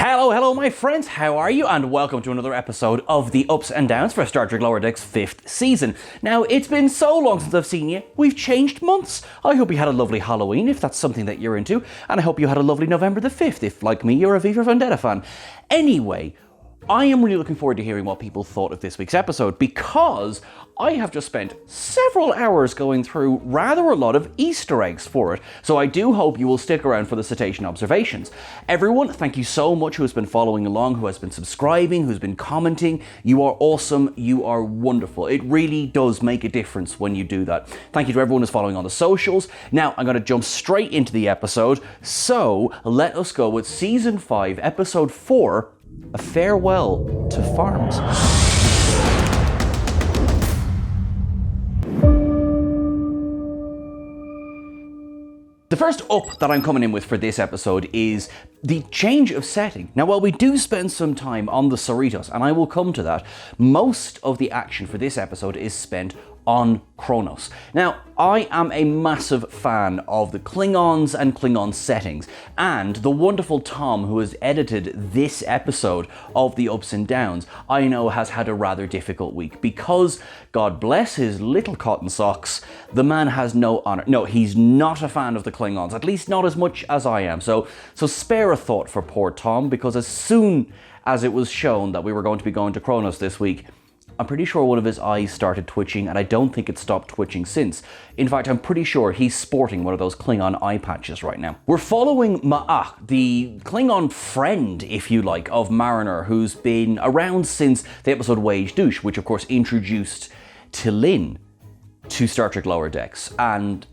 Hello my friends, how are you? And welcome to another episode of the Ups and Downs for Star Trek Lower Decks 5th season. Now, it's been so long since I've seen you, we've changed months. I hope you had a lovely Halloween, if that's something that you're into, and I hope you had a lovely November the 5th, if, like me, you're a V for Vendetta fan. Anyway, I am really looking forward to hearing what people thought of this week's episode, because I have just spent several hours going through rather a lot of Easter eggs for it, so I do hope you will stick around for the cetacean observations. Everyone, thank you so much who has been following along, who has been subscribing, who's been commenting. You are awesome, you are wonderful. It really does make a difference when you do that. Thank you to everyone who's following on the socials. Now, I'm going to jump straight into the episode, so let us go with Season 5, Episode 4, A Farewell to Farms. The first up that I'm coming in with for this episode is the change of setting. Now, while we do spend some time on the Cerritos, and I will come to that, most of the action for this episode is spent on Kronos. Now, I am a massive fan of the Klingons and Klingon settings, and the wonderful Tom, who has edited this episode of the Ups and Downs, I know has had a rather difficult week because, God bless his little cotton socks, the man has no honor. No, he's not a fan of the Klingons, at least not as much as I am. So spare a thought for poor Tom, because as soon as it was shown that we were going to be going to Kronos this week, I'm pretty sure one of his eyes started twitching, and I don't think it stopped twitching since. In fact, I'm pretty sure he's sporting one of those Klingon eye patches right now. We're following Ma'a, the Klingon friend, if you like, of Mariner, who's been around since the episode Wage Douche, which of course introduced T'Lyn to Star Trek Lower Decks. And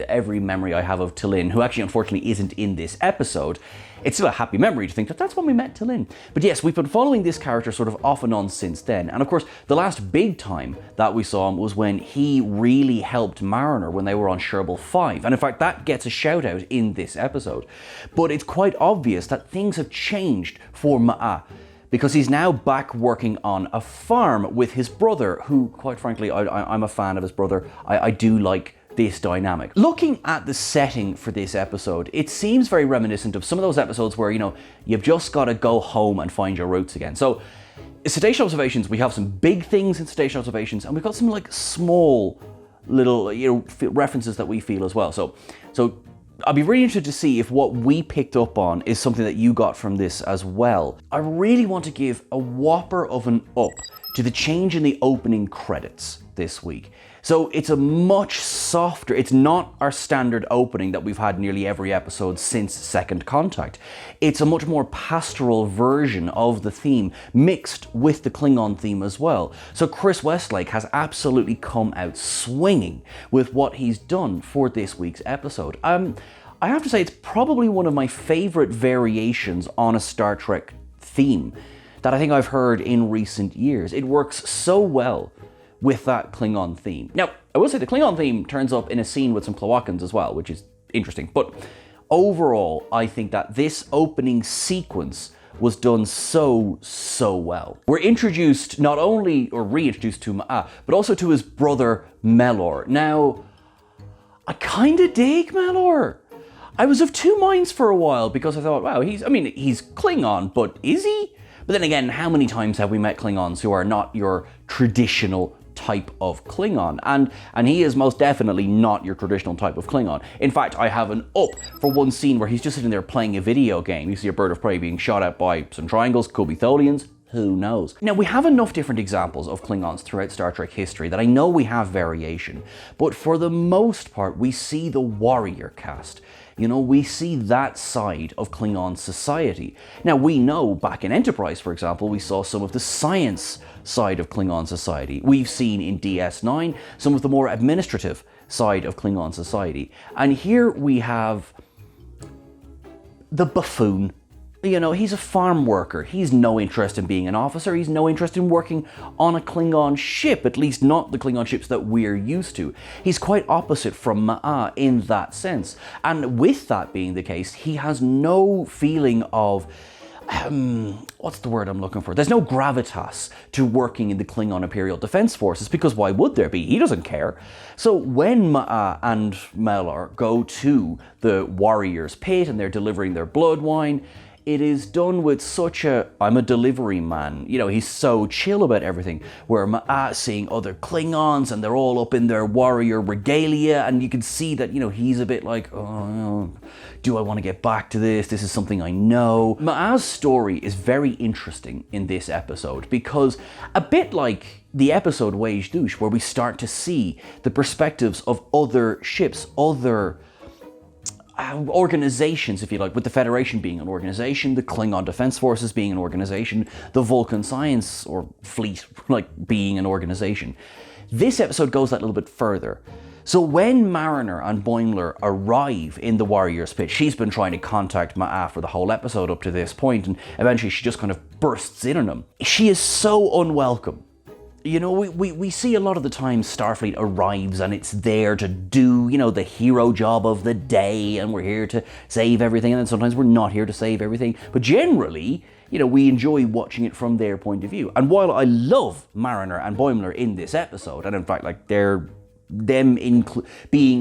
every memory I have of T'Lyn, who actually unfortunately isn't in this episode, it's still a happy memory to think that that's when we met T'Lyn. But yes, we've been following this character sort of off and on since then. And of course, the last big time that we saw him was when he really helped Mariner when they were on Sherbal 5. And in fact, that gets a shout out in this episode. But it's quite obvious that things have changed for Ma'a, because he's now back working on a farm with his brother, who, quite frankly, I'm a fan of his brother. I do like this dynamic. Looking at the setting for this episode, it seems very reminiscent of some of those episodes where, you know, you've just got to go home and find your roots again. So, Cetacean Observations, we have some big things in Cetacean Observations, and we've got some like small little, references that we feel as well. So I'll be really interested to see if what we picked up on is something that you got from this as well. I really want to give a whopper of an up to the change in the opening credits this week. So it's a much softer, it's not our standard opening that we've had nearly every episode since Second Contact. It's a much more pastoral version of the theme, mixed with the Klingon theme as well. So Chris Westlake has absolutely come out swinging with what he's done for this week's episode. I have to say, it's probably one of my favorite variations on a Star Trek theme that I think I've heard in recent years. It works so well with that Klingon theme. Now, I will say the Klingon theme turns up in a scene with some Cloacans as well, which is interesting. But overall, I think that this opening sequence was done so well. We're introduced not only, or reintroduced to Ma'a, but also to his brother Melor. Now, I kinda dig Melor. I was of two minds for a while, because I thought, wow, he's Klingon, but is he? But then again, how many times have we met Klingons who are not your traditional type of Klingon? And he is most definitely not your traditional type of Klingon. In fact, I have an up for one scene where he's just sitting there playing a video game. You see a bird of prey being shot at by some triangles, could be Tholians, who knows? Now, we have enough different examples of Klingons throughout Star Trek history that I know we have variation, but for the most part, we see the warrior caste. You know, we see that side of Klingon society. Now, we know back in Enterprise, for example, we saw some of the science side of Klingon society. We've seen in DS9 some of the more administrative side of Klingon society. And here we have the buffoon. You know, he's a farm worker. He's no interest in being an officer. He's no interest in working on a Klingon ship, at least not the Klingon ships that we're used to. He's quite opposite from Ma'a in that sense. And with that being the case, he has no feeling of, what's the word I'm looking for? There's no gravitas to working in the Klingon Imperial Defense Forces, because why would there be? He doesn't care. So when Ma'a and Melor go to the Warriors' Pit and they're delivering their blood wine, it is done with such a, I'm a delivery man, you know, he's so chill about everything, where Ma'at seeing other Klingons and they're all up in their warrior regalia, and you can see that, you know, he's a bit like, oh, do I want to get back to this? This is something I know. Ma'at's story is very interesting in this episode, because a bit like the episode Wage Douche, where we start to see the perspectives of other ships, other organizations, if you like, with the Federation being an organization, the Klingon Defense Forces being an organization, the Vulcan Science or Fleet like being an organization. This episode goes that little bit further. So when Mariner and Boimler arrive in the Warriors pit, she's been trying to contact Ma'at for the whole episode up to this point, and eventually she just kind of bursts in on him. She is so unwelcome. You know, we see a lot of the time Starfleet arrives and it's there to do, you know, the hero job of the day, and we're here to save everything, and then sometimes we're not here to save everything. But generally, you know, we enjoy watching it from their point of view. And while I love Mariner and Boimler in this episode, and in fact, like, being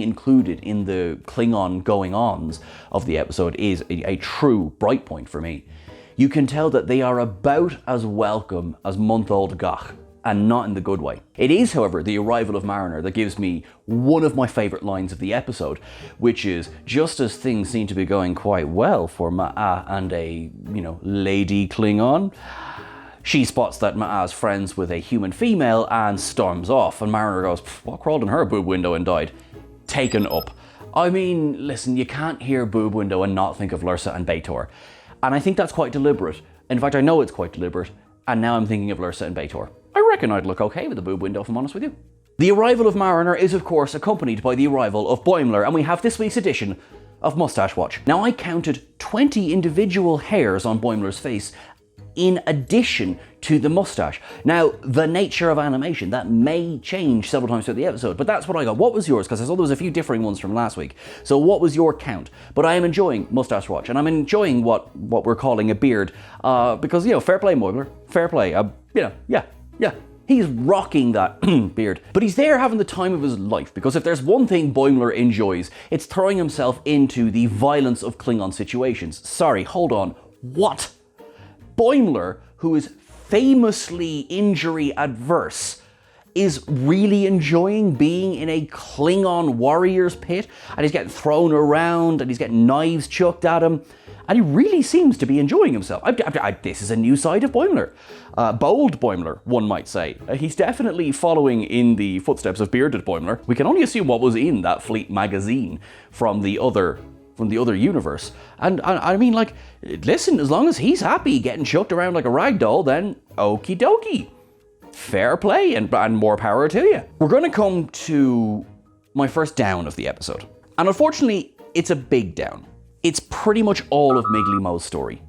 included in the Klingon going-ons of the episode is a true bright point for me. You can tell that they are about as welcome as month-old Gach, and not in the good way. It is, however, the arrival of Mariner that gives me one of my favourite lines of the episode, which is, just as things seem to be going quite well for Ma'at and a, you know, lady Klingon, she spots that Ma'at's friends with a human female and storms off, and Mariner goes, what crawled in her boob window and died? Taken up. I mean, listen, you can't hear boob window and not think of Lursa and B'Etor. And I think that's quite deliberate. In fact, I know it's quite deliberate, and now I'm thinking of Lursa and B'Etor. I reckon I'd look okay with a boob window, if I'm honest with you. The arrival of Mariner is, of course, accompanied by the arrival of Boimler, and we have this week's edition of Mustache Watch. Now, I counted 20 individual hairs on Boimler's face in addition to the mustache. Now, the nature of animation, that may change several times throughout the episode, but that's what I got. What was yours? Because I saw there was a few differing ones from last week. So what was your count? But I am enjoying Mustache Watch, and I'm enjoying what we're calling a beard, because, you know, fair play, Boimler, fair play. Yeah, he's rocking that beard. But he's there having the time of his life, because if there's one thing Boimler enjoys, it's throwing himself into the violence of Klingon situations. Sorry, hold on. What? Boimler, who is famously injury adverse, is really enjoying being in a Klingon warrior's pit, and he's getting thrown around and he's getting knives chucked at him, and he really seems to be enjoying himself. This is a new side of Boimler. Bold Boimler, one might say. He's definitely following in the footsteps of bearded Boimler. We can only assume what was in that Fleet magazine from the other universe. And I mean, like, listen, as long as he's happy getting chucked around like a rag doll, then okie dokie. Fair play, and more power to you. We're going to come to my first down of the episode. And unfortunately, it's a big down. It's pretty much all of Miggly Mo's story.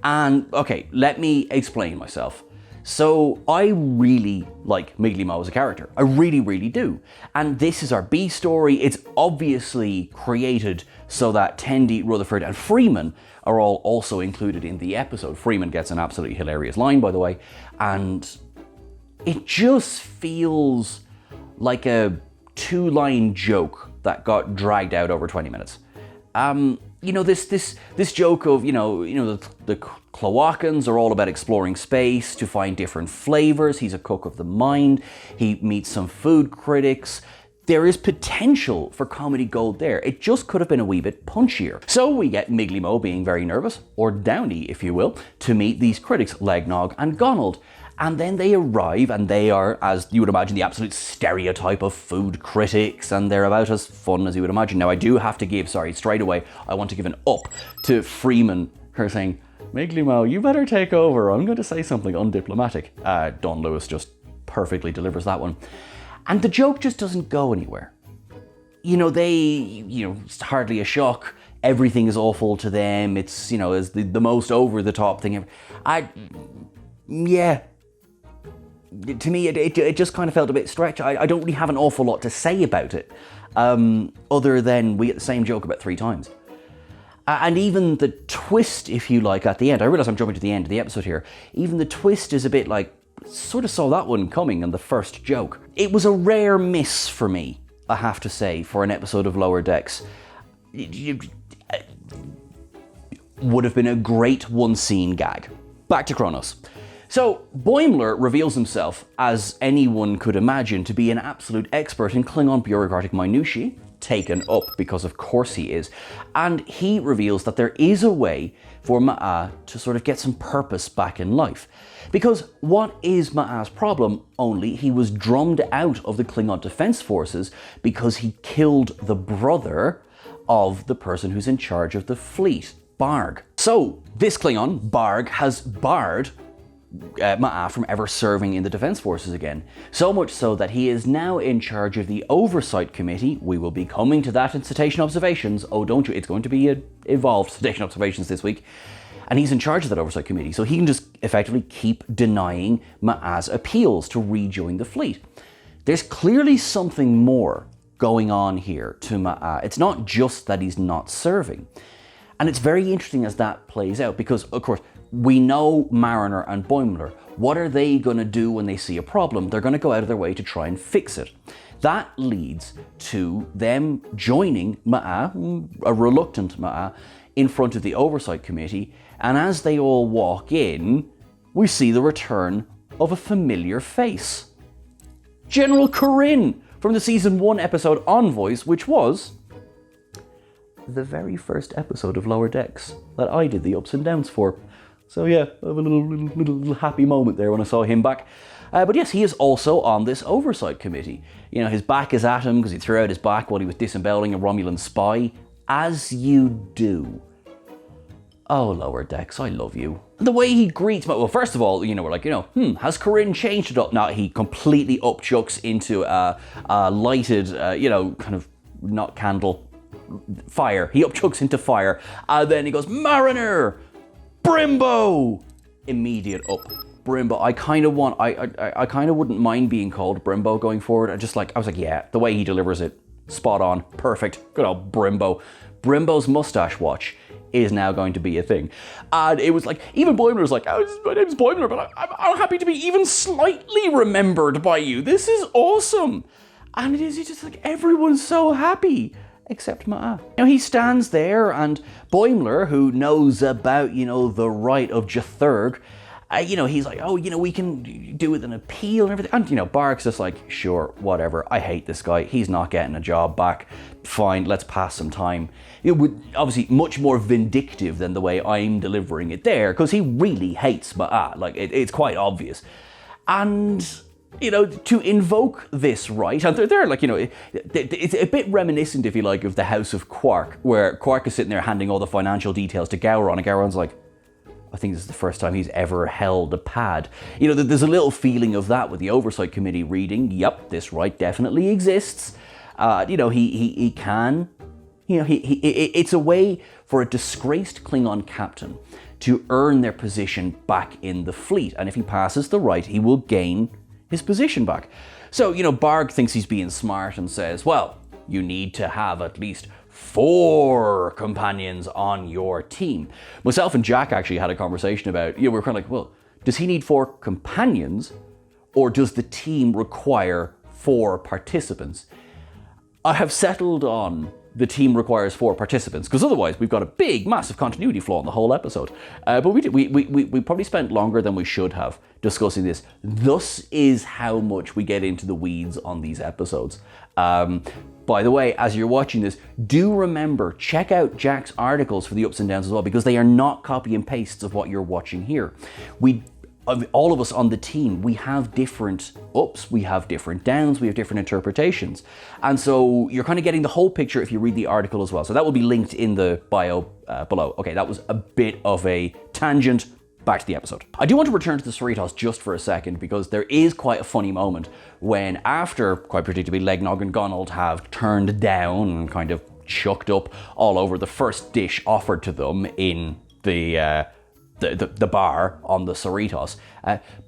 And, okay, let me explain myself. So, I really like Miggly Mo as a character. I really, really do. And this is our B story. It's obviously created so that Tendi, Rutherford, and Freeman are all also included in the episode. Freeman gets an absolutely hilarious line, by the way. And it just feels like a two-line joke that got dragged out over 20 minutes. You know, this joke of, you know, the Cloacans are all about exploring space to find different flavors. He's a cook of the mind. He meets some food critics. There is potential for comedy gold there. It just could have been a wee bit punchier. So we get Miggly Mo being very nervous, or downy, if you will, to meet these critics, Legnog and Gonald. And then they arrive, and they are, as you would imagine, the absolute stereotype of food critics, and they're about as fun as you would imagine. Now, I do have to give, straight away, I want to give an up to Freeman, her saying, Miggly Mo, you better take over. I'm going to say something undiplomatic. Don Lewis just perfectly delivers that one. And the joke just doesn't go anywhere. You know, it's hardly a shock. Everything is awful to them. It's, you know, is the most over-the-top thing ever. Yeah. To me, it just kind of felt a bit stretched. I don't really have an awful lot to say about it, other than we get the same joke about 3 times. And even the twist, if you like, at the end, I realise I'm jumping to the end of the episode here, even the twist is a bit like, sort of saw that one coming in the first joke. It was a rare miss for me, I have to say, for an episode of Lower Decks. would have been a great one-scene gag. Back to Kronos. So, Boimler reveals himself, as anyone could imagine, to be an absolute expert in Klingon bureaucratic minutiae, taken up because of course he is, and he reveals that there is a way for Ma'a to sort of get some purpose back in life. Because what is Ma'a's problem? Only he was drummed out of the Klingon Defense Forces because he killed the brother of the person who's in charge of the fleet, Barg. So, this Klingon, Barg, has barred Ma'a from ever serving in the Defense Forces again. So much so that he is now in charge of the Oversight Committee. We will be coming to that in Cetacean Observations. Oh, don't you? It's going to be evolved Cetacean Observations this week. And he's in charge of that Oversight Committee, so he can just effectively keep denying Ma'a's appeals to rejoin the fleet. There's clearly something more going on here to Ma'a. It's not just that he's not serving. And it's very interesting as that plays out, because, of course, we know Mariner and Boimler. What are they going to do when they see a problem? They're going to go out of their way to try and fix it. That leads to them joining Ma'a, a reluctant Ma'a, in front of the Oversight Committee. And as they all walk in, we see the return of a familiar face. General Corinne from the Season 1 episode Envoys, which was the very first episode of Lower Decks that I did the ups and downs for. So yeah, I have a little happy moment there when I saw him back. But yes, he is also on this Oversight Committee. You know, his back is at him because he threw out his back while he was disemboweling a Romulan spy. As you do. Oh, Lower Decks, I love you. The way he greets, well, first of all, we're like, has Corinne changed at all? No, he completely upchucks into a lighted, kind of, not candle, fire. He upchucks into fire. And then he goes, Mariner! Brimbo! Immediate up. Brimbo. I kind of wouldn't mind being called Brimbo going forward. I was like, yeah, the way he delivers it, spot on, perfect. Good old Brimbo. Brimbo's mustache watch is now going to be a thing. And it was like, even Boimler was like, oh, my name's Boimler, but I'm happy to be even slightly remembered by you. This is awesome. And it's just like, everyone's so happy. Except Ma'a. He stands there, and Boimler, who knows about, the right of Jathurg, he's like, oh, we can do with an appeal and everything. And, Bark's just like, sure, whatever. I hate this guy. He's not getting a job back. Fine, let's pass some time. It would obviously much more vindictive than the way I'm delivering it there, because he really hates Ma'a. Like, it's quite obvious. And to invoke this right, and they're like, it's a bit reminiscent, if you like, of the House of Quark, where Quark is sitting there handing all the financial details to Gowron, and Gowron's like, I think this is the first time he's ever held a pad. There's a little feeling of that with the Oversight Committee reading, yep, this right definitely exists. He can, it's a way for a disgraced Klingon captain to earn their position back in the fleet, and if he passes the right, he will gain his position back. So, Barg thinks he's being smart and says, well, you need to have at least 4 companions on your team. Myself and Jack actually had a conversation about, we're kind of like, well, does he need 4 companions, or does the team require 4 participants? I have settled on the team requires 4 participants, because otherwise we've got a big, massive continuity flaw in the whole episode. But we probably spent longer than we should have discussing this. Thus is how much we get into the weeds on these episodes. By the way, as you're watching this, do remember, check out Jack's articles for the ups and downs as well, because they are not copy and pastes of what you're watching here. All of us on the team, we have different ups, we have different downs, we have different interpretations. And so you're kind of getting the whole picture if you read the article as well. So that will be linked in the bio below. Okay, that was a bit of a tangent. Back to the episode. I do want to return to the Cerritos just for a second, because there is quite a funny moment when, after, quite predictably, Legnog and Gonald have turned down and kind of chucked up all over the first dish offered to them in the bar on the Cerritos.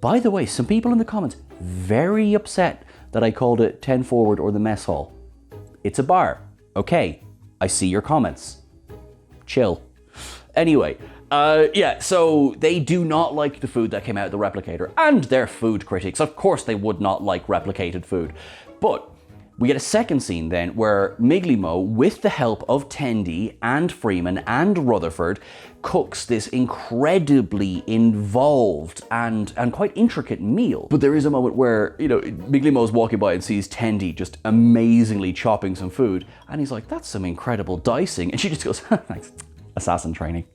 By the way, some people in the comments very upset that I called it 10 Forward or the Mess Hall. It's a bar. Okay, I see your comments. Chill. Anyway, so they do not like the food that came out of the replicator, and they're food critics. Of course they would not like replicated food. But We get a second scene then where Miglimo, with the help of Tendi and Freeman and Rutherford, cooks this incredibly involved and quite intricate meal. But there is a moment where, Miglimo's walking by and sees Tendi just amazingly chopping some food, and he's like, that's some incredible dicing. And she just goes, thanks, assassin training.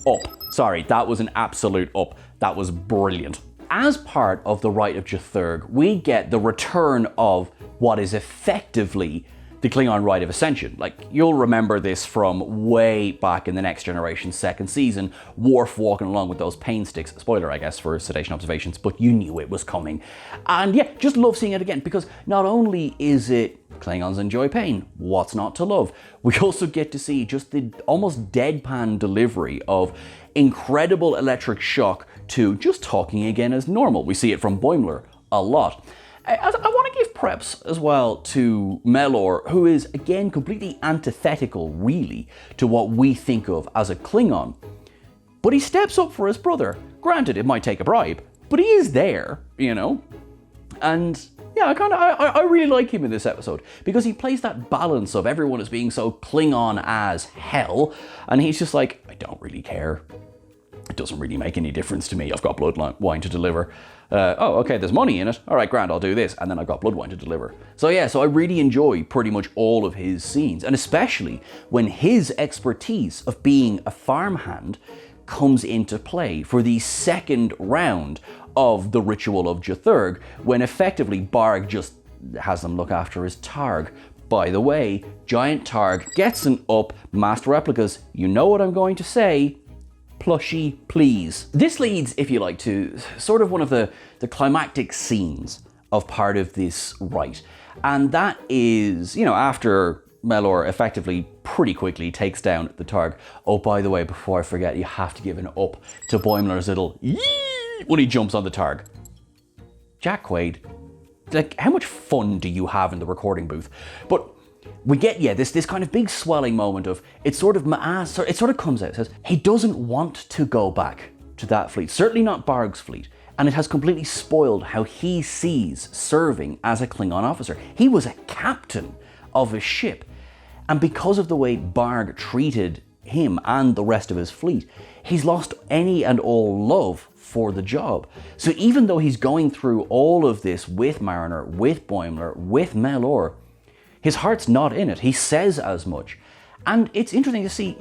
Up. Sorry, that was an absolute up. That was brilliant. As part of the Rite of Juthurg, we get the return of what is effectively the Klingon Rite of Ascension. Like, you'll remember this from way back in the Next Generation second season, Worf walking along with those pain sticks. Spoiler, I guess, for Sedation Observations, but you knew it was coming. And yeah, just love seeing it again, because not only is it Klingons enjoy pain, what's not to love? We also get to see just the almost deadpan delivery of incredible electric shock to just talking again as normal. We see it from Boimler a lot. I want to give props as well to Melor, who is again completely antithetical really to what we think of as a Klingon. But he steps up for his brother. Granted, it might take a bribe, but he is there, And yeah, I really like him in this episode, because he plays that balance of everyone as being so Klingon as hell, and he's just like, I don't really care. It doesn't really make any difference to me. I've got blood wine to deliver. Oh, okay, there's money in it. All right, grand, I'll do this. And then I've got blood wine to deliver. So yeah, so I really enjoy pretty much all of his scenes, and especially when his expertise of being a farmhand comes into play for the second round of the Ritual of Juthurg, when effectively Barg just has them look after his Targ. By the way, Giant Targ gets an up, master replicas, you know what I'm going to say, plushie please. This leads, if you like, to sort of one of the climactic scenes of part of this rite. And that is, after Melor effectively pretty quickly takes down the Targ. Oh, by the way, before I forget, you have to give an up to Boimler's little yee when he jumps on the Targ. Jack Quaid, like, how much fun do you have in the recording booth? But we get, this kind of big swelling moment of, it sort of comes out, it says, he doesn't want to go back to that fleet, certainly not Barg's fleet, and it has completely spoiled how he sees serving as a Klingon officer. He was a captain of a ship, and because of the way Barg treated him and the rest of his fleet, he's lost any and all love for the job. So even though he's going through all of this with Mariner, with Boimler, with Melor, his heart's not in it. He says as much. And it's interesting to see,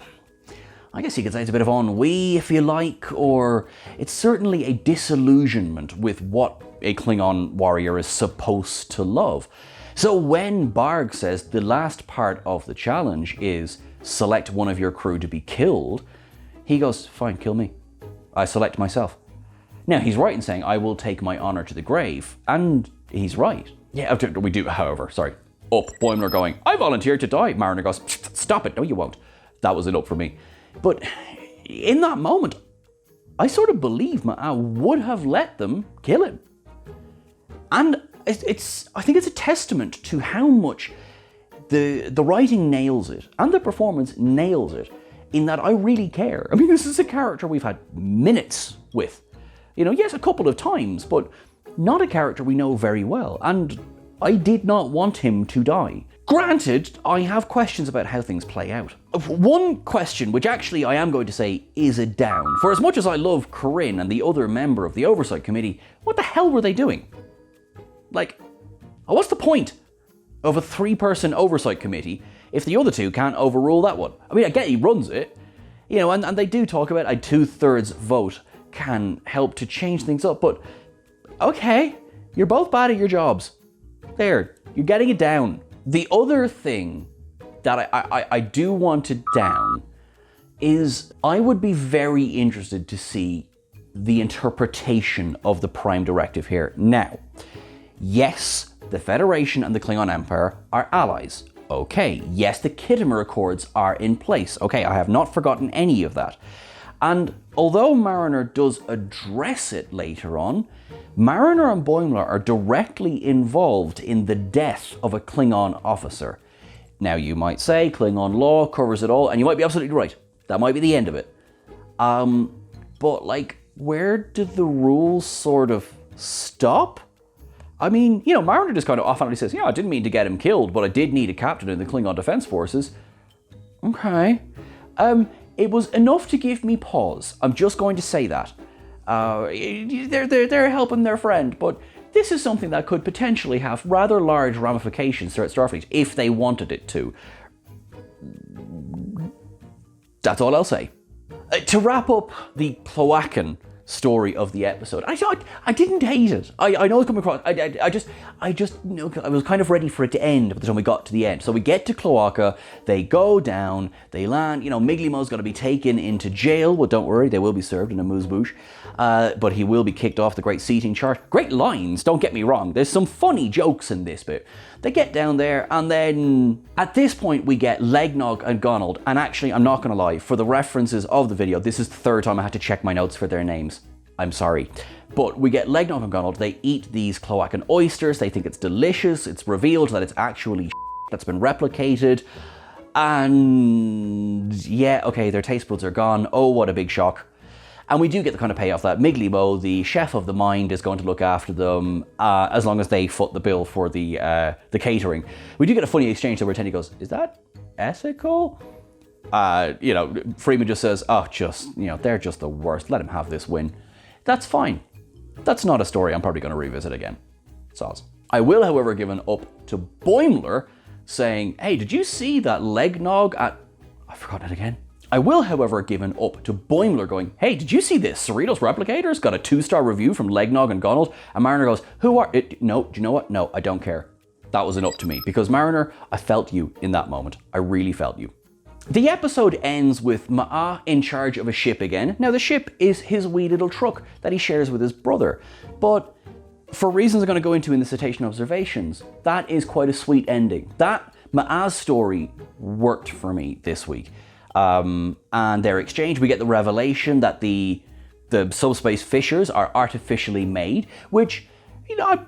I guess you could say it's a bit of ennui, if you like, or it's certainly a disillusionment with what a Klingon warrior is supposed to love. So when Barg says the last part of the challenge is select one of your crew to be killed, he goes, fine, kill me. I select myself. Now, he's right in saying, I will take my honor to the grave, and he's right. Yeah, we do, however, sorry. Up, Boimler going, I volunteered to die. Mariner goes, stop it, no you won't. That was an up for me. But in that moment, I sort of believe I would have let them kill him. And I think it's a testament to how much the writing nails it, and the performance nails it, in that I really care. I mean, this is a character we've had minutes with. Yes, a couple of times, but not a character we know very well. And I did not want him to die. Granted, I have questions about how things play out. One question, which actually I am going to say is a down. For as much as I love Corinne and the other member of the Oversight Committee, what the hell were they doing? Like, what's the point of a 3-person Oversight Committee if the other 2 can't overrule that one? I mean, I get he runs it, and they do talk about a 2/3 vote can help to change things up, but okay, you're both bad at your jobs. There, you're getting it down. The other thing that I do want to down is I would be very interested to see the interpretation of the Prime Directive here. Now, yes, the Federation and the Klingon Empire are allies. Okay, yes, the Khitomer Accords are in place. Okay, I have not forgotten any of that. And although Mariner does address it later on, Mariner and Boimler are directly involved in the death of a Klingon officer. Now, you might say Klingon law covers it all, and you might be absolutely right. That might be the end of it. But, where did the rules sort of stop? I mean, you know, Mariner just kind of offhandedly says, yeah, I didn't mean to get him killed, but I did need a captain in the Klingon Defense Forces. Okay. It was enough to give me pause. I'm just going to say that. They're helping their friend, but this is something that could potentially have rather large ramifications throughout Starfleet if they wanted it to. That's all I'll say. To wrap up the Cloacan story of the episode, I didn't hate it. I know it's coming across. I just you know, I was kind of ready for it to end by the time we got to the end. So we get to Cloaca, they go down, they land. You know, Miglimo's going to be taken into jail. Well, don't worry, they will be served in a amuse-bouche. But he will be kicked off the great seating chart. Great lines, don't get me wrong. There's some funny jokes in this bit. They get down there, and then at this point we get Legnog and Gonald. And actually, I'm not going to lie, for the references of the video, this is the third time I had to check my notes for their names. I'm sorry. But we get Legnog and Gonald. They eat these Cloacan oysters. They think it's delicious. It's revealed that it's actually that's been replicated. And yeah, okay, their taste buds are gone. Oh, what a big shock. And we do get the kind of payoff that Miglimo, the chef of the mind, is going to look after them as long as they foot the bill for the catering. We do get a funny exchange there where Tenny goes, "Is that ethical?" You know, Freeman just says, "Oh, just, you know, they're just the worst. Let him have this win." That's fine. That's not a story I'm probably going to revisit again. Soz. I will, however, give an up to Boimler saying, "Hey, did you see that Legnog at..." I've forgotten it again. I will, however, give an up to Boimler going, "Hey, did you see this? Cerritos Replicators got a 2-star review from Legnog and Gonald." And Mariner goes, "Who are it?" No, do you know what? No, I don't care. That was an up to me. Because Mariner, I felt you in that moment. I really felt you. The episode ends with Ma'a in charge of a ship again. Now, the ship is his wee little truck that he shares with his brother. But for reasons I'm going to go into in the Cetacean Observations, that is quite a sweet ending. That Ma'a's story worked for me this week. And their exchange, we get the revelation that the subspace fissures are artificially made, which, you know,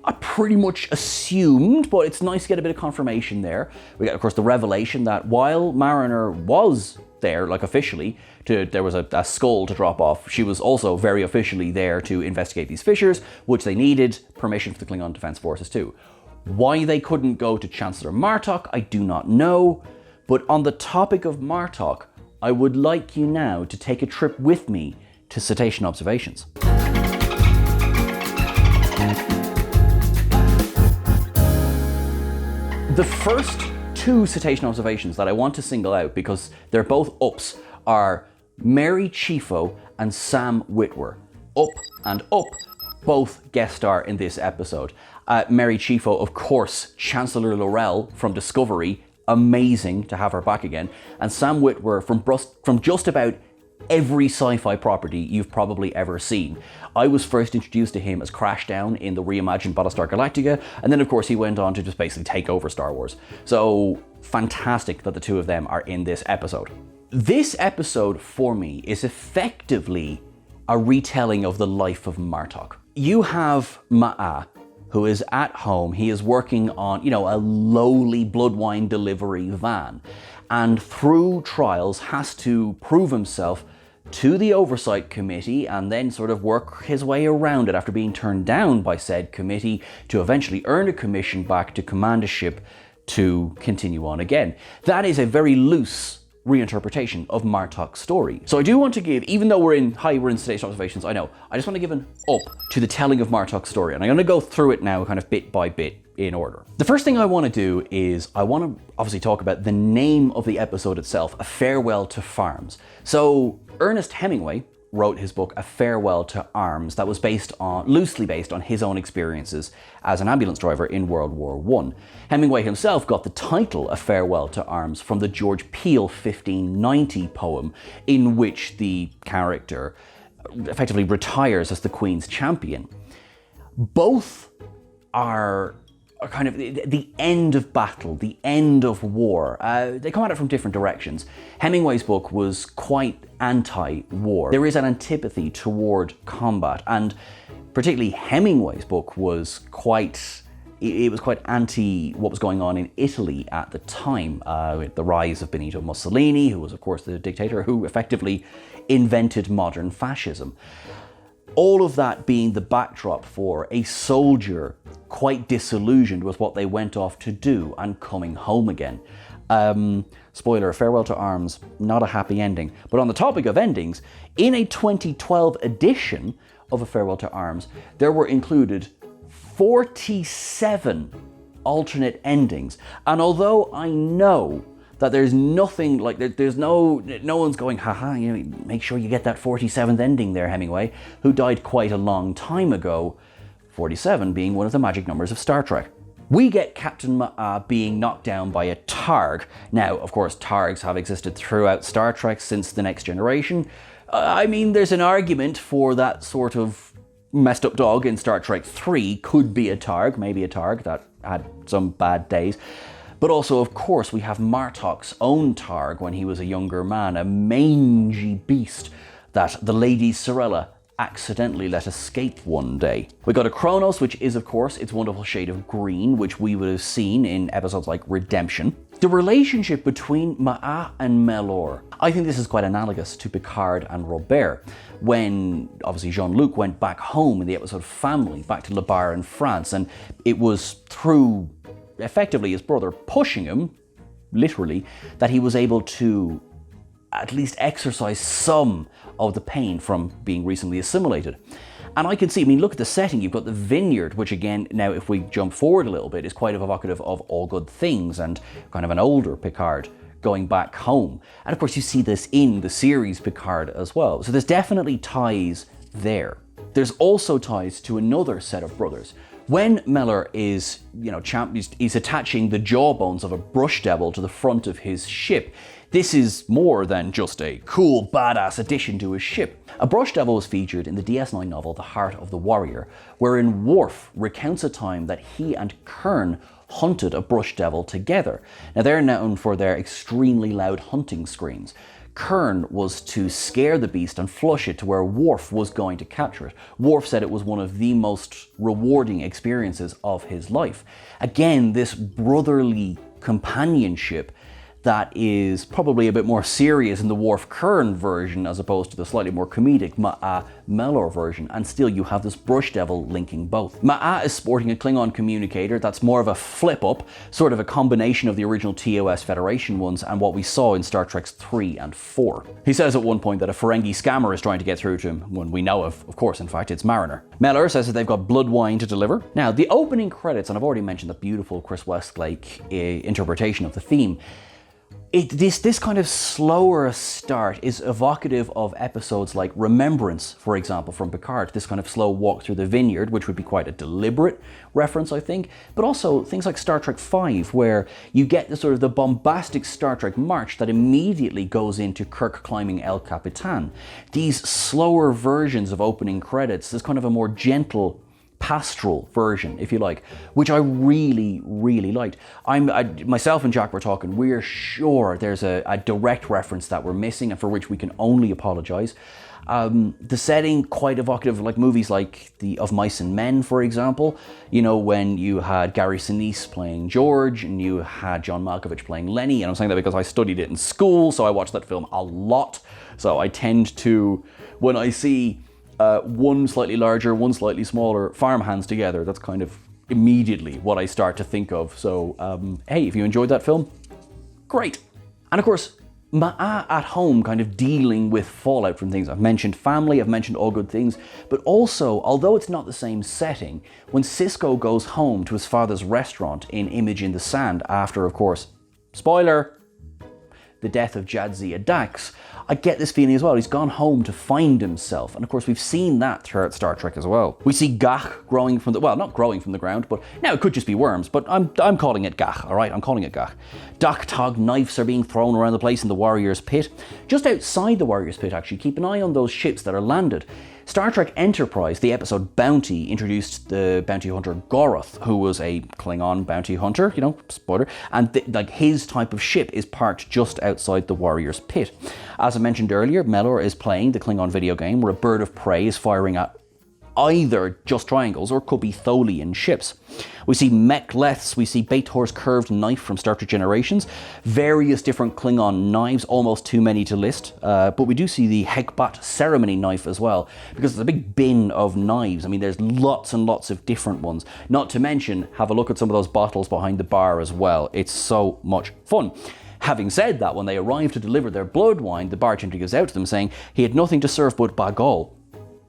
I pretty much assumed, but it's nice to get a bit of confirmation there. We get, of course, the revelation that while Mariner was there, like officially, there was a skull to drop off, she was also very officially there to investigate these fissures, which they needed permission for the Klingon Defense Forces too. Why they couldn't go to Chancellor Martok, I do not know. But on the topic of Martok, I would like you now to take a trip with me to Cetacean Observations. The first two Cetacean Observations that I want to single out, because they're both ups, are Mary Chieffo and Sam Witwer. Up and up, both guest star in this episode. Mary Chieffo, of course, Chancellor Laurel from Discovery. Amazing to have her back again. And Sam Witwer from just about every sci-fi property you've probably ever seen. I was first introduced to him as Crashdown in the reimagined Battlestar Galactica, and then of course he went on to just basically take over Star Wars. So fantastic that the two of them are in this episode. This episode for me is effectively a retelling of the life of Martok. You have Ma'a, who is at home. He is working on, you know, a lowly blood wine delivery van, and through trials has to prove himself to the oversight committee and then sort of work his way around it after being turned down by said committee to eventually earn a commission back to command a ship to continue on again. That is a very loose reinterpretation of Martok's story. So I do want to give, even though we're in Cetacean Observations, I know, I just want to give an up to the telling of Martok's story. And I'm going to go through it now kind of bit by bit in order. The first thing I want to do is I want to obviously talk about the name of the episode itself, A Farewell to Farms. So Ernest Hemingway wrote his book A Farewell to Arms that was loosely based on his own experiences as an ambulance driver in World War I. Hemingway himself got the title A Farewell to Arms from the George Peele 1590 poem, in which the character effectively retires as the Queen's champion. Both are kind of the end of battle, the end of war. They come at it from different directions. Hemingway's book was quite anti-war. There is an antipathy toward combat, and particularly Hemingway's book was quite anti what was going on in Italy at the time, with the rise of Benito Mussolini, who was of course the dictator who effectively invented modern fascism. All of that being the backdrop for a soldier quite disillusioned with what they went off to do and coming home again. Spoiler, Farewell to Arms, not a happy ending. But on the topic of endings, in a 2012 edition of A Farewell to Arms, there were included 47 alternate endings. And although I know that there's nothing like, there's no one's going, haha, you know, make sure you get that 47th ending there, Hemingway, who died quite a long time ago, 47 being one of the magic numbers of Star Trek. We get Captain Ma'a being knocked down by a Targ. Now, of course, Targs have existed throughout Star Trek since The Next Generation. I mean, there's an argument for that sort of messed up dog in Star Trek 3 could be a Targ, maybe a Targ that had some bad days. But also, of course, we have Martok's own Targ when he was a younger man, a mangy beast that the Lady Sorella accidentally let escape one day. We got a Kronos, which is, of course, its wonderful shade of green, which we would have seen in episodes like Redemption. The relationship between Ma'a and Melor, I think this is quite analogous to Picard and Robert, when obviously Jean-Luc went back home in the episode Family, back to Le Bar in France, and it was through effectively his brother pushing him, literally, that he was able to at least exercise some of the pain from being recently assimilated. And I can see, I mean, look at the setting. You've got the vineyard, which again, now if we jump forward a little bit, is quite evocative of All Good Things and kind of an older Picard going back home. And of course, you see this in the series Picard as well. So there's definitely ties there. There's also ties to another set of brothers. When Mellor is, he's attaching the jawbones of a brush devil to the front of his ship. This is more than just a cool, badass addition to his ship. A brush devil was featured in the DS9 novel The Heart of the Warrior, wherein Worf recounts a time that he and Kern hunted a brush devil together. Now they're known for their extremely loud hunting screams. Kern was to scare the beast and flush it to where Worf was going to capture it. Worf said it was one of the most rewarding experiences of his life. Again, this brotherly companionship that is probably a bit more serious in the Worf-Kern version as opposed to the slightly more comedic Ma'a-Mellor version, and still you have this brush devil linking both. Ma'a is sporting a Klingon communicator that's more of a flip-up, sort of a combination of the original TOS Federation ones and what we saw in Star Trek 3 and 4. He says at one point that a Ferengi scammer is trying to get through to him, when we know of course, in fact, it's Mariner. Mellor says that they've got blood wine to deliver. Now, the opening credits, and I've already mentioned the beautiful Chris Westlake interpretation of the theme, this kind of slower start is evocative of episodes like Remembrance, for example, from Picard. This kind of slow walk through the vineyard, which would be quite a deliberate reference, I think. But also things like Star Trek V, where you get the sort of the bombastic Star Trek march that immediately goes into Kirk climbing El Capitan. These slower versions of opening credits, there's kind of a more gentle pastoral version, if you like, which I really, really liked. Myself and Jack were talking, we're sure there's a direct reference that we're missing and for which we can only apologize. The setting, quite evocative, like movies like Of Mice and Men, for example, when you had Gary Sinise playing George and you had John Malkovich playing Lenny, and I'm saying that because I studied it in school, so I watched that film a lot. So I tend to, when I see one slightly larger, one slightly smaller, farmhands together, that's kind of immediately what I start to think of. So, hey, if you enjoyed that film, great. And of course, Ma'a at home kind of dealing with fallout from things. I've mentioned Family, I've mentioned All Good Things, but also, although it's not the same setting, when Sisko goes home to his father's restaurant in Image in the Sand after, of course, spoiler, the death of Jadzia Dax, I get this feeling as well. He's gone home to find himself. And of course, we've seen that throughout Star Trek as well. We see Gach growing from the, well, not growing from the ground, but now it could just be worms, but I'm calling it Gach, all right? I'm calling it Gach. Dak Tog knives are being thrown around the place in the Warrior's Pit. Just outside the Warrior's Pit, actually, keep an eye on those ships that are landed. Star Trek Enterprise, the episode Bounty, introduced the bounty hunter Goroth, who was a Klingon bounty hunter, spoiler, and his type of ship is parked just outside the Warrior's Pit. As I mentioned earlier, Mellor is playing the Klingon video game where a bird of prey is firing at either just triangles or could be Tholian ships. We see mek'leths, we see Beitor's curved knife from Star Trek Generations, various different Klingon knives, almost too many to list, but we do see the Hekbat ceremony knife as well, because it's a big bin of knives. I mean, there's lots and lots of different ones. Not to mention, have a look at some of those bottles behind the bar as well. It's so much fun. Having said that, when they arrive to deliver their blood wine, the bartender goes out to them saying he had nothing to serve but bagol.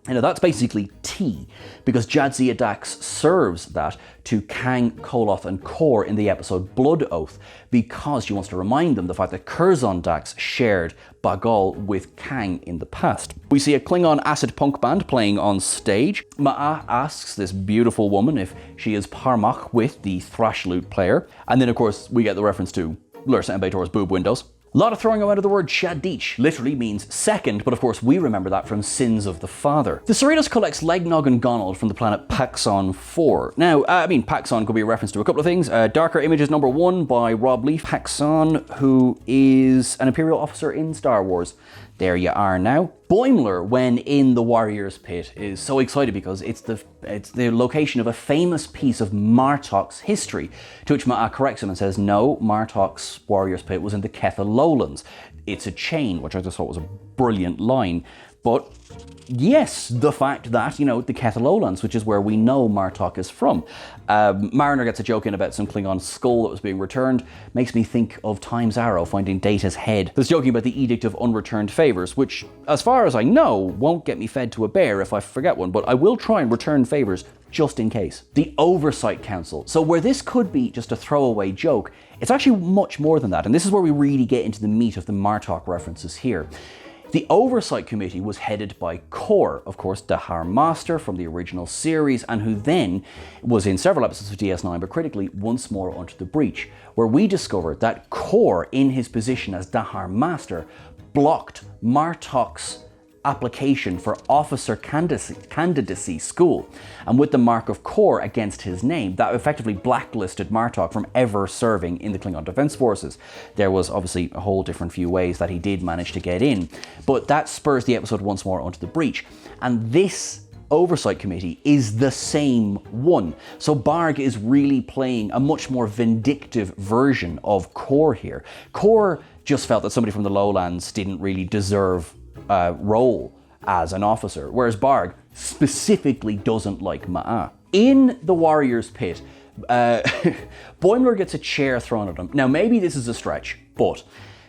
You know, that's basically tea, because Jadzia Dax serves that to Kang, Koloth, and Kor in the episode Blood Oath, because she wants to remind them the fact that Curzon Dax shared Bagol with Kang in the past. We see a Klingon acid punk band playing on stage. Ma'a asks this beautiful woman if she is Parmach with the thrash lute player, and then of course we get the reference to Lursa and Beitor's boob windows. A lot of throwing around of the word Shadich, literally means second, but of course we remember that from Sins of the Father. The Cerritos collects Legnog and Gonald from the planet Paxson 4. Now, Paxson could be a reference to a couple of things. Darker Images #1 by Rob Leaf. Paxson, who is an Imperial officer in Star Wars. There you are now. Boimler, when in the Warrior's Pit, is so excited because it's the location of a famous piece of Martok's history, to which Ma'a corrects him and says, no, Martok's Warrior's Pit was in the Ketha Lowlands. It's a chain, which I just thought was a brilliant line. But yes, the fact that, the Ketha Lowlands, which is where we know Martok is from. Mariner gets a joke in about some Klingon skull that was being returned. Makes me think of Time's Arrow finding Data's head. There's joking about the Edict of Unreturned Favours, which, as far as I know, won't get me fed to a bear if I forget one, but I will try and return favours just in case. The Oversight Council. So where this could be just a throwaway joke, it's actually much more than that, and this is where we really get into the meat of the Martok references here. The Oversight Committee was headed by Kor, of course, Dahar Master from the original series, and who then was in several episodes of DS9, but critically once more onto the Breach, where we discovered that Kor, in his position as Dahar Master, blocked Martok's application for officer candidacy school, and with the mark of Kor against his name, that effectively blacklisted Martok from ever serving in the Klingon Defense Forces. There was obviously a whole different few ways that he did manage to get in, but that spurs the episode once more onto the Breach, and this Oversight Committee is the same one. So Barg is really playing a much more vindictive version of Kor here. Kor just felt that somebody from the Lowlands didn't really deserve role as an officer, whereas Barg specifically doesn't like Ma'a. In the Warrior's Pit, Boimler gets a chair thrown at him. Now maybe this is a stretch, but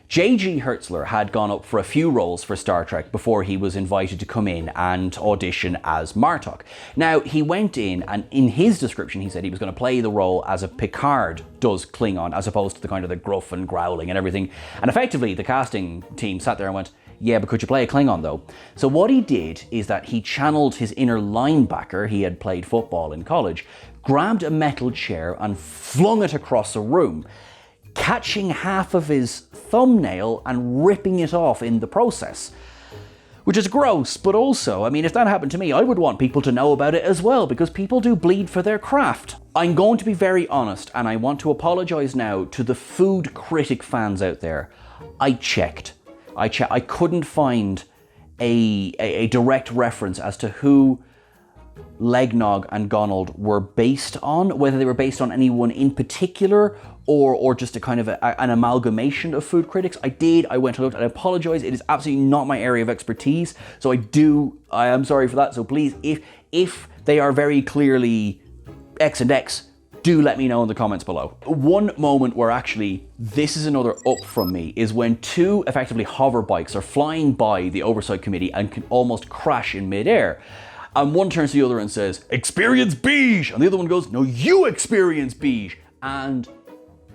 J.G. Hertzler had gone up for a few roles for Star Trek before he was invited to come in and audition as Martok. Now, he went in, and in his description he said he was going to play the role as a Picard does Klingon, as opposed to the kind of the gruff and growling and everything. And effectively, the casting team sat there and went, yeah, but could you play a Klingon though? So what he did is that he channeled his inner linebacker, he had played football in college, grabbed a metal chair and flung it across a room, catching half of his thumbnail and ripping it off in the process. Which is gross, but also, I mean, if that happened to me, I would want people to know about it as well, because people do bleed for their craft. I'm going to be very honest, and I want to apologise now to the food critic fans out there. I checked. I couldn't find a direct reference as to who Legnog and Gonald were based on, whether they were based on anyone in particular or just a kind of an amalgamation of food critics. I went and looked, and I apologise, it is absolutely not my area of expertise, so I am sorry for that. So please, if they are very clearly X and X, do let me know in the comments below. One moment where actually this is another up from me is when two effectively hover bikes are flying by the Oversight Committee and can almost crash in midair. And one turns to the other and says, "Experience beige!" And the other one goes, "No, you experience beige!" And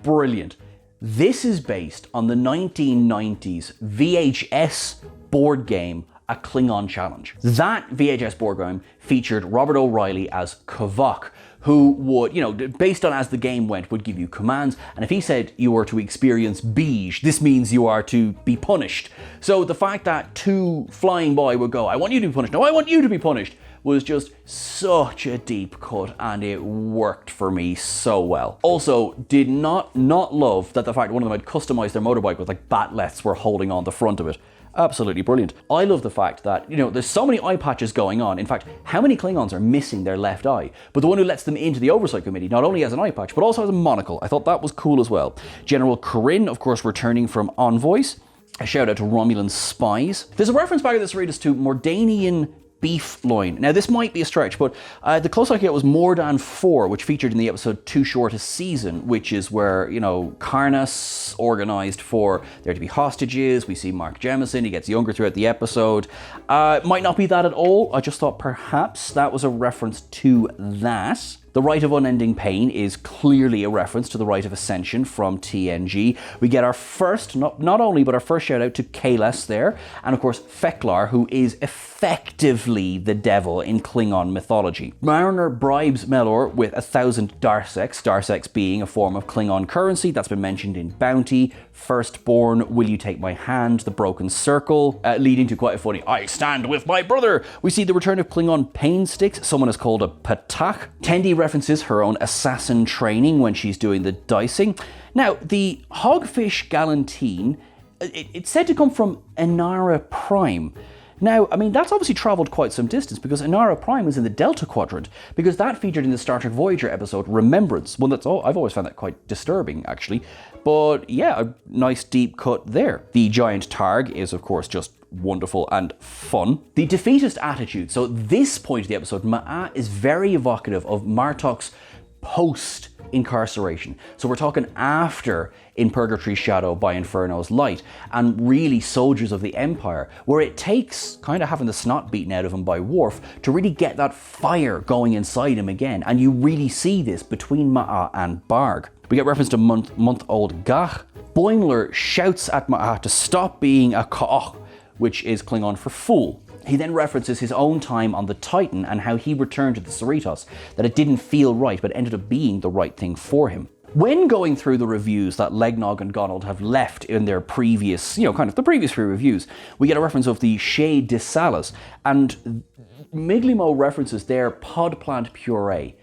brilliant. This is based on the 1990s VHS board game, A Klingon Challenge. That VHS board game featured Robert O'Reilly as Kavok, who would, based on as the game went, would give you commands, and if he said you were to experience beige, this means you are to be punished. So the fact that two flying by would go, "I want you to be punished, no, I want you to be punished," was just such a deep cut, and it worked for me so well. Also, did not love that the fact one of them had customized their motorbike with like batleths were holding on the front of it. Absolutely brilliant. I love the fact that, there's so many eye patches going on. In fact, how many Klingons are missing their left eye? But the one who lets them into the Oversight Committee not only has an eye patch, but also has a monocle. I thought that was cool as well. General Corinne, of course, returning from Envoys. A shout out to Romulan spies. There's a reference back at this read to Mordanian beef loin. Now, this might be a stretch, but the closest I could get was Mordan 4, which featured in the episode Too Short a Season, which is where, Karnas organized for there to be hostages. We see Mark Jemison, he gets younger throughout the episode. Might not be that at all. I just thought perhaps that was a reference to that. The Rite of Unending Pain is clearly a reference to the Rite of Ascension from TNG. We get our first, not only, but our first shout out to Kahless there, and of course Feklar, who is effectively the devil in Klingon mythology. Mariner bribes Melor with 1,000 Darsex, Darsex being a form of Klingon currency that's been mentioned in Bounty, Firstborn, Will You Take My Hand, The Broken Circle, leading to quite a funny, I stand with my brother. We see the return of Klingon pain sticks, someone is called a Patak. Tendi references her own assassin training when she's doing the dicing. Now, the Hogfish Galantine, it's said to come from Inara Prime. Now, that's obviously travelled quite some distance because Inara Prime is in the Delta Quadrant, because that featured in the Star Trek Voyager episode Remembrance, one that's, I've always found that quite disturbing, actually. But yeah, a nice deep cut there. The giant Targ is, of course, just wonderful and fun. The defeatist attitude. So this point of the episode, Ma'a is very evocative of Martok's post-incarceration. So we're talking after In Purgatory's Shadow by Inferno's Light, and really Soldiers of the Empire, where it takes kind of having the snot beaten out of him by Worf to really get that fire going inside him again. And you really see this between Ma'a and Barg. We get reference to month-old Gach. Boimler shouts at Ma'a to stop being a Ka'ach, which is Klingon for fool. He then references his own time on the Titan and how he returned to the Cerritos, that it didn't feel right, but ended up being the right thing for him. When going through the reviews that Legnog and Gonald have left in their previous, kind of the previous three reviews, we get a reference of the Shea de Salas, and Miglimo references their pod plant puree.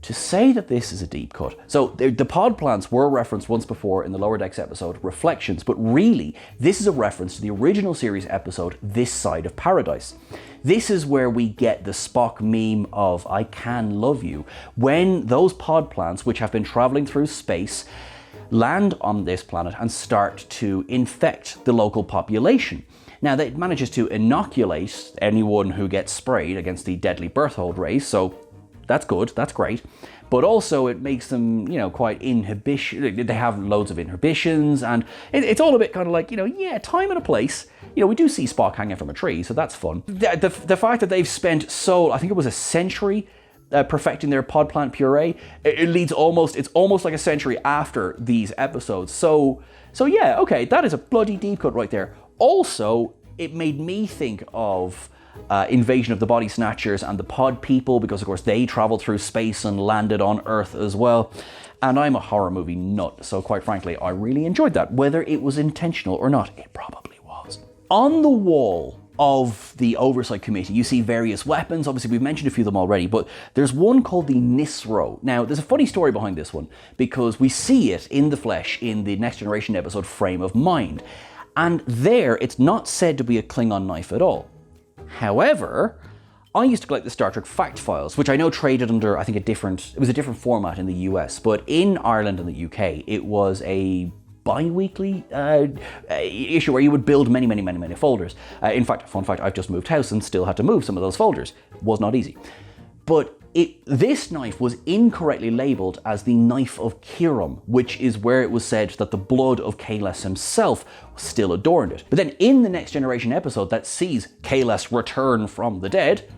To say that this is a deep cut. So the pod plants were referenced once before in the Lower Decks episode Reflections, but really this is a reference to the original series episode This Side of Paradise. This is where we get the Spock meme of I can love you, when those pod plants, which have been traveling through space, land on this planet and start to infect the local population. Now, that manages to inoculate anyone who gets sprayed against the deadly Berthold rays, so that's good, that's great. But also it makes them, quite inhibition. They have loads of inhibitions, and it's all a bit kind of like, time and a place. We do see Spock hanging from a tree, so that's fun. The fact that they've spent I think it was a century perfecting their pod plant puree, it's almost like a century after these episodes. So yeah, okay, that is a bloody deep cut right there. Also, it made me think of Invasion of the Body Snatchers and the Pod People, because of course they traveled through space and landed on Earth as well. And I'm a horror movie nut, so quite frankly, I really enjoyed that. Whether it was intentional or not, it probably was. On the wall of the Oversight Committee, you see various weapons. Obviously, we've mentioned a few of them already, but there's one called the Nisro. Now, there's a funny story behind this one, because we see it in the flesh in the Next Generation episode Frame of Mind. And there, it's not said to be a Klingon knife at all. However, I used to collect the Star Trek fact files, which I know traded under, I think, it was a different format in the US, but in Ireland and the UK, it was a bi-weekly issue where you would build many, many, many, many folders. In fact, fun fact, I've just moved house and still had to move some of those folders. It was not easy. But this knife was incorrectly labelled as the Knife of Kiram, which is where it was said that the blood of Kahless himself still adorned it. But then in the Next Generation episode that sees Kahless return from the dead,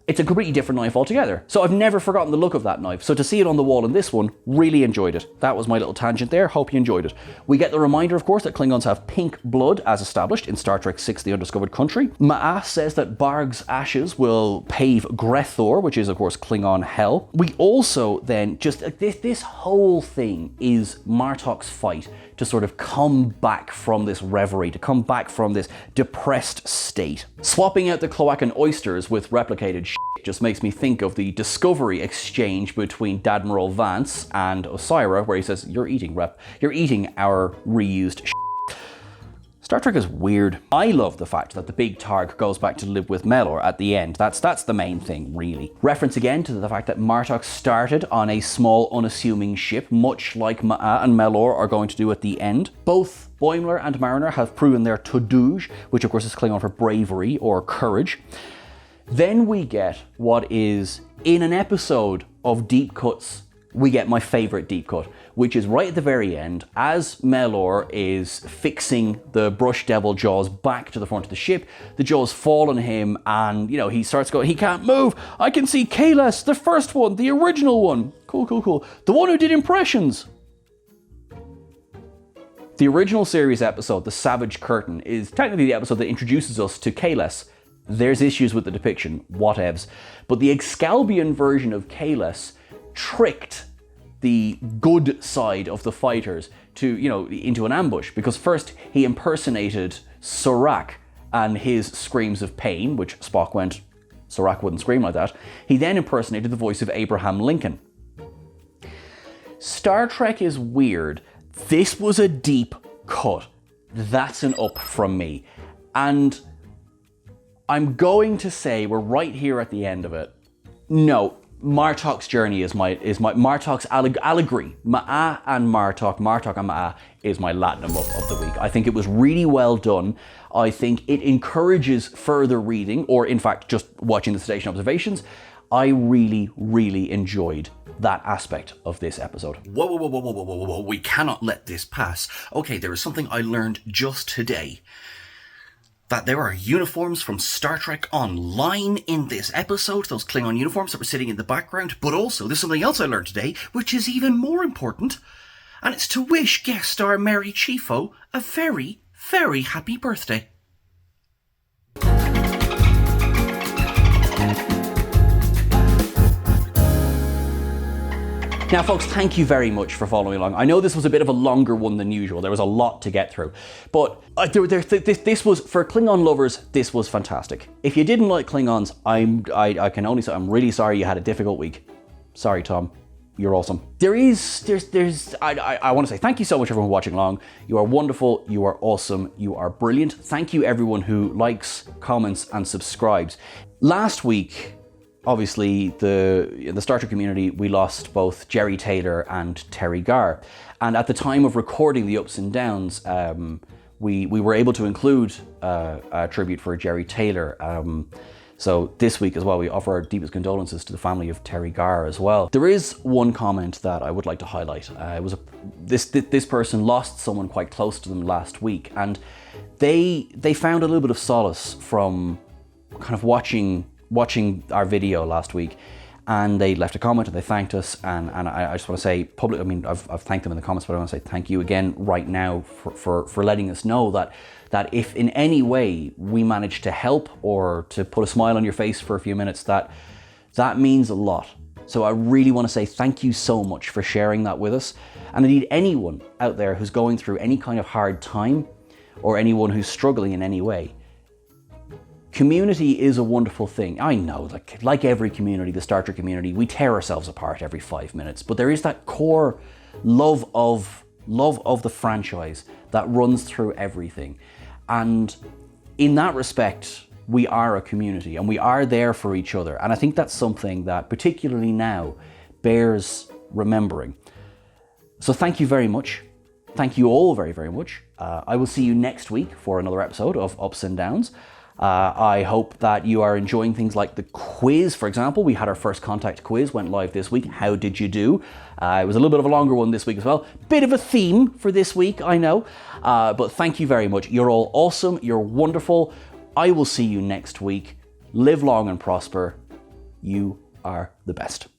it's a completely different knife altogether. So I've never forgotten the look of that knife. So to see it on the wall in this one, really enjoyed it. That was my little tangent there. Hope you enjoyed it. We get the reminder, of course, that Klingons have pink blood as established in Star Trek VI: The Undiscovered Country. Ma'a says that Barg's ashes will pave Grethor, which is, of course, Klingon hell. We also then just, this whole thing is Martok's fight to sort of come back from this reverie, to come back from this depressed state. Swapping out the cloacan oysters with replicated shit just makes me think of the Discovery exchange between Admiral Vance and Osira, where he says, you're eating our reused shit. Star Trek is weird. I love the fact that the big Targ goes back to live with Melor at the end. That's the main thing, really. Reference again to the fact that Martok started on a small, unassuming ship, much like Ma'a and Melor are going to do at the end. Both Boimler and Mariner have proven their Tuduj, which of course is Klingon for bravery or courage. Then we get what is, in an episode of Deep Cuts, we get my favourite deep cut, which is right at the very end, as Melor is fixing the brush devil jaws back to the front of the ship. The jaws fall on him and, he starts going, he can't move. I can see Kahless, the first one, the original one. Cool. The one who did impressions. The original series episode, The Savage Curtain, is technically the episode that introduces us to Kahless. There's issues with the depiction, whatevs. But the Excalbian version of Kahless tricked the good side of the fighters to, into an ambush, because first he impersonated Surak and his screams of pain, which Spock went, Surak wouldn't scream like that. He then impersonated the voice of Abraham Lincoln. Star Trek is weird. This was a deep cut. That's an up from me. And I'm going to say, we're right here at the end of it. No, Martok's journey is my Martok's allegory. Ma'a and Martok and Ma'a is my Latinum up of the week. I think it was really well done. I think it encourages further reading, or in fact, just watching the station observations. I really, really enjoyed that aspect of this episode. Whoa, we cannot let this pass. Okay, there is something I learned just today. That there are uniforms from Star Trek Online in this episode, those Klingon uniforms that were sitting in the background, but also there's something else I learned today, which is even more important, and it's to wish guest star Mary Chieffo a very, very happy birthday. Now, folks, thank you very much for following along. I know this was a bit of a longer one than usual. There was a lot to get through. But this was, for Klingon lovers, this was fantastic. If you didn't like Klingons, I can only say I'm really sorry you had a difficult week. Sorry, Tom. You're awesome. I want to say thank you so much, everyone, for watching along. You are wonderful. You are awesome. You are brilliant. Thank you, everyone who likes, comments, and subscribes. Last week, obviously, in the Star Trek community, we lost both Jerry Taylor and Terry Garr. And at the time of recording the Ups and Downs, we were able to include a tribute for Jerry Taylor. So this week as well, we offer our deepest condolences to the family of Terry Garr as well. There is one comment that I would like to highlight. This person lost someone quite close to them last week, and they found a little bit of solace from kind of watching our video last week, and they left a comment and they thanked us, and I just want to say publicly, I mean, I've thanked them in the comments, but I want to say thank you again right now for letting us know that if in any way we managed to help or to put a smile on your face for a few minutes, that means a lot. So I really want to say thank you so much for sharing that with us. And indeed, anyone out there who's going through any kind of hard time, or anyone who's struggling in any way, community is a wonderful thing. I know, like every community, the Star Trek community, we tear ourselves apart every 5 minutes, but there is that core love of the franchise that runs through everything. And in that respect, we are a community and we are there for each other. And I think that's something that particularly now bears remembering. So thank you very much. Thank you all very, very much. I will see you next week for another episode of Ups and Downs. I hope that you are enjoying things like the quiz, for example. We had our first contact quiz, went live this week. How did you do? It was a little bit of a longer one this week as well. Bit of a theme for this week, I know. But thank you very much. You're all awesome. You're wonderful. I will see you next week. Live long and prosper. You are the best.